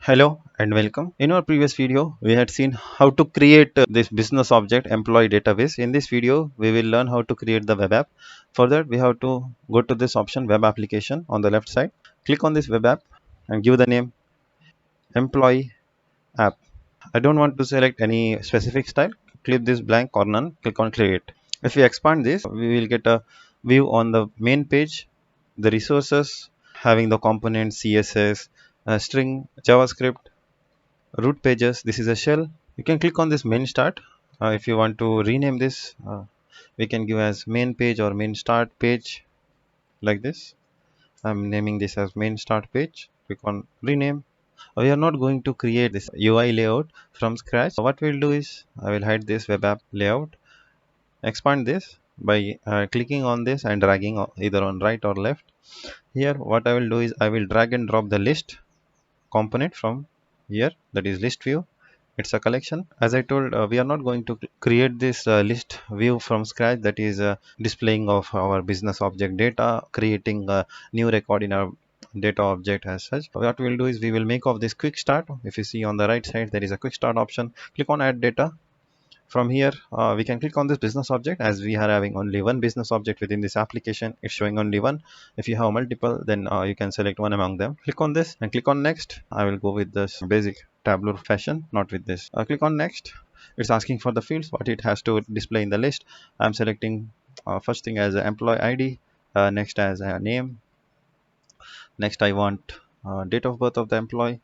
Hello and welcome. In our previous video, we had seen how to create this business object employee database. In this video, we will learn how to create the web app. For that, we have to go to this option web application on the left side. Click on this web app and give the name employee app. I don't want to select any specific style. Click this blank or none. Click on create. If we expand this, we will get a view on the main page, the resources, having the components, CSS, string, JavaScript, root pages. This is a shell. You can click on this main start. If you want to rename this, we can give as main page or main start page, like this. I'm naming this as main start page. Click on rename. We are not going to create this UI layout from scratch. What we'll do is I will hide this web app layout, expand this by clicking on this and dragging either on right or left. Here what I will do is I will drag and drop the list component from here, that is list view. It's a collection. As I told, we are not going to create this list view from scratch, that is displaying of our business object data, creating a new record in our data object as such. What we'll do is we will make of this quick start. If you see on the right side, there is a quick start option. Click on add data. From here, we can click on this business object. As we are having only one business object within this application, it's showing only one. If you have multiple, then you can select one among them. Click on this and click on next. I will go with this basic Tableau fashion, not with this. Click on next. It's asking for the fields, what it has to display in the list. I'm selecting first thing as employee ID, next as a name. Next, I want date of birth of the employee.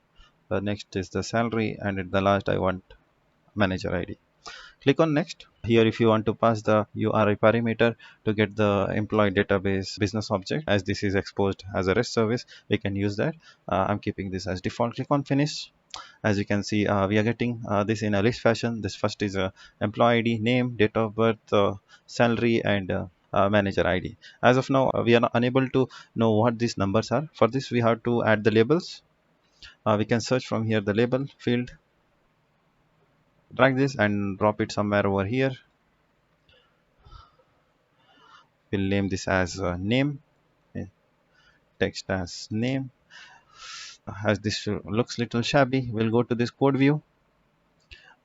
Next is the salary, and at the last, I want manager ID. Click on next. Here, if you want to pass the URI parameter to get the employee database business object, as this is exposed as a REST service, we can use that. I'm keeping this as default. Click on finish. As you can see, we are getting this in a list fashion. This first is employee ID, name, date of birth, salary, and manager ID. As of now, we are unable to know what these numbers are. For this, we have to add the labels. We can search from here the label field, drag this and drop it somewhere over here. We'll name this as name, text as name. As this looks little shabby, we'll go to this code view.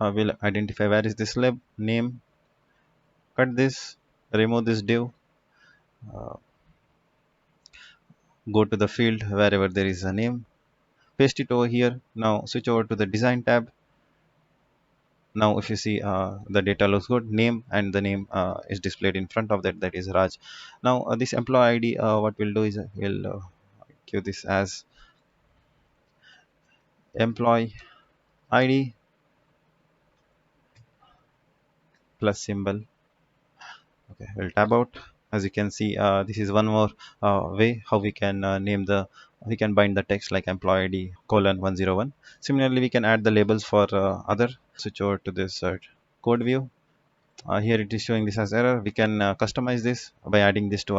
We'll identify where is this lab name, cut this, remove this div, uh, go to the field wherever there is a name, paste it over here. Now switch over to the design tab. Now if you see, the data looks good, name, and the name is displayed in front of that, that is Raj. Now this employee ID, what we'll do is we'll give this as employee ID plus symbol. Okay, we'll tab out. As you can see, this is one more way how we can we can bind the text like employee ID :101. Similarly, we can add the labels for other. Switch over to this code view. Here it is showing this as error. We can customize this by adding this to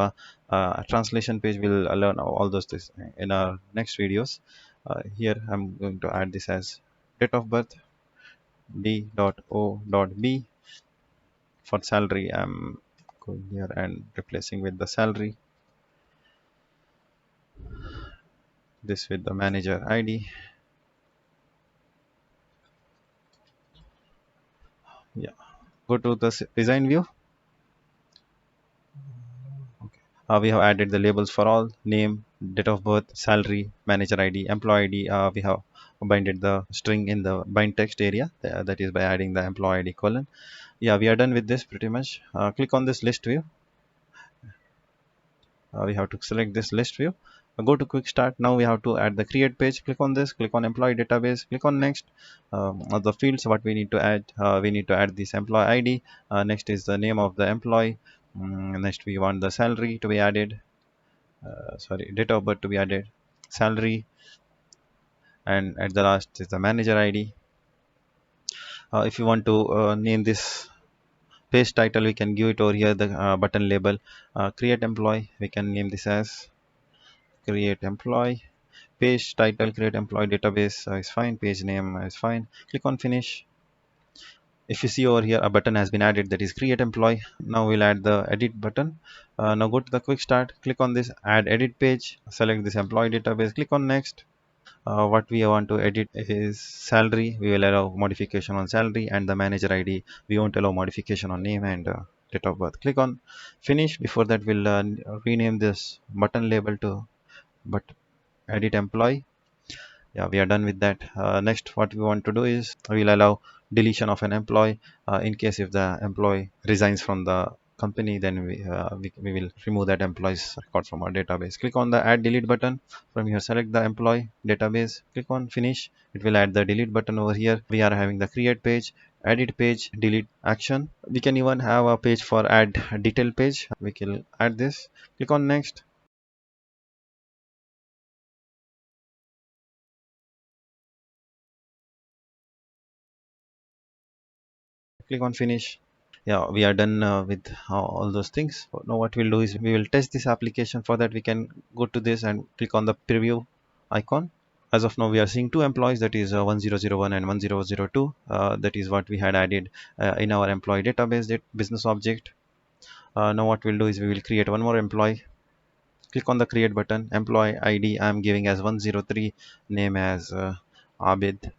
a translation page. We'll learn all those things in our next videos. Here I'm going to add this as date of birth d.o.b. For salary, I'm going here and replacing with the salary, this with the manager ID. Yeah, go to the design view. Okay. We have added the labels for all: name, date of birth, salary, manager ID, employee ID. We have binded the string in the bind text area, that is by adding the employee ID colon. Yeah, we are done with this pretty much. Click on this list view. We have to select this list view. Go to quick start. Now we have to add the create page. Click on this, click on employee database, click on next. The fields what we need to add, we need to add this employee ID. Next is the name of the employee. Next we want the salary to be added, sorry, date of birth to be added, salary, and at the last is the manager ID. If you want to name this page title, we can give it over here, the button label, create employee. We can name this as create employee. Page title create employee database is fine, page name is fine. Click on finish. If you see over here, a button has been added, that is create employee. Now we'll add the edit button. Now go to the quick start, click on this add edit page, select this employee database, click on next. What we want to edit is salary. We will allow modification on salary, and the manager ID. We won't allow modification on name and date of birth. Click on finish. Before that, we'll rename this button label to but edit employee. Yeah, we are done with that. Next, what we want to do is we'll allow deletion of an employee in case if the employee resigns from the company, then we will remove that employee's record from our database. Click on the add delete button. From here, select the employee database, click on finish. It will add the delete button over here. We are having the create page, edit page, delete action. We can even have a page for add detail page. We can add this. Click on next. Click on finish. Yeah, we are done with all those things. Now what we'll do is we will test this application. For that, we can go to this and click on the preview icon. As of now, we are seeing two employees, that is 1001 and 1002. That is what we had added in our employee database business object. Now what we'll do is we will create one more employee. Click on the create button. Employee ID I'm giving as 103, name as Abid,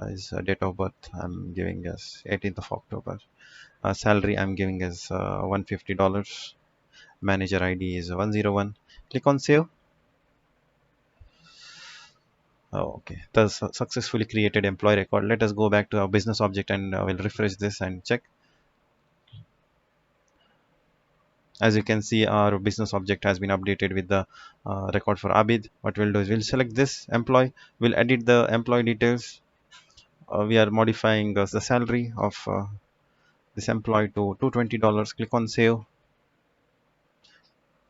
his date of birth I'm giving as 18th of October. Salary I'm giving as $150. Manager ID is 101. Click on save. Oh, okay, the successfully created employee record. Let us go back to our business object and we'll refresh this and check. As you can see, our business object has been updated with the record for Abid. What we'll do is we'll select this employee, we'll edit the employee details. We are modifying the salary of this employee to $220. Click on save.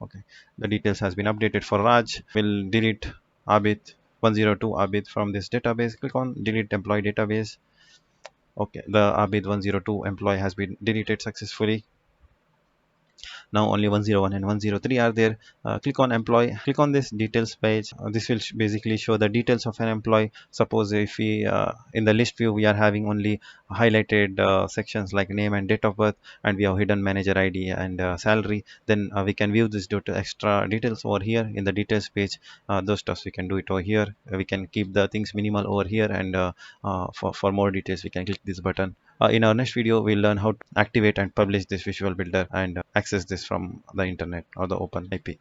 Okay, the details has been updated for Raj. We'll delete Abid 102 Abid from this database. Click on delete employee database. Okay, the Abid 102 employee has been deleted successfully. Now only 101 and 103 are there. Click on employee, click on this details page. This will basically show the details of an employee. Suppose if we in the list view we are having only highlighted sections like name and date of birth, and we have hidden manager ID and salary, then we can view this due to extra details over here in the details page. Those stuffs we can do it over here. We can keep the things minimal over here, and for more details we can click this button. In our next video, we'll learn how to activate and publish this visual builder and access this from the internet or the open IP.